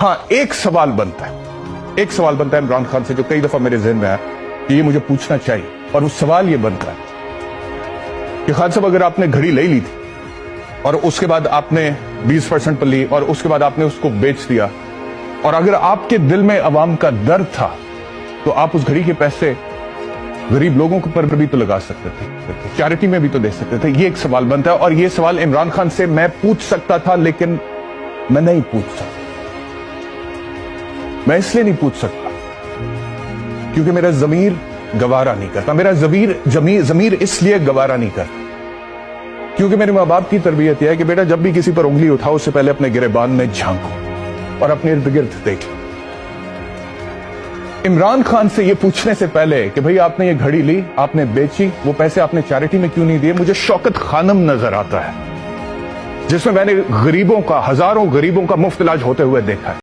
हाँ, एक सवाल बनता है इमरान खान से जो कई दफा मेरे ज़हन में आया कि ये मुझे पूछना चाहिए, और वो सवाल ये बनता है कि खान साहब, अगर आपने घड़ी ले ली थी और उसके बाद आपने 20% पर ली और उसके बाद आपने उसको बेच दिया, और अगर आपके दिल में अवाम का दर्द था तो आप उस घड़ी के पैसे गरीब लोगों पर भी तो लगा सकते थे, चैरिटी में भी तो दे सकते थे। ये एक सवाल बनता है, और ये सवाल इमरान खान से मैं पूछ सकता था, लेकिन मैं नहीं पूछ सकता। मैं इसलिए नहीं पूछ सकता क्योंकि मेरा ज़मीर गवारा नहीं करता। मेरा ज़मीर इसलिए गवारा नहीं करता क्योंकि मेरे माँ बाप की तरबियत यह है कि बेटा, जब भी किसी पर उंगली उठाओ उससे पहले अपने गिरेबान में झांको और अपने इर्द गिर्द देखो। इमरान खान से ये पूछने से पहले कि भाई आपने ये घड़ी ली, आपने बेची, वो पैसे आपने चैरिटी में क्यों नहीं दिए, मुझे शौकत खानम नजर आता है जिसमें मैंने गरीबों का, हजारों गरीबों का मुफ्त इलाज होते हुए देखा है।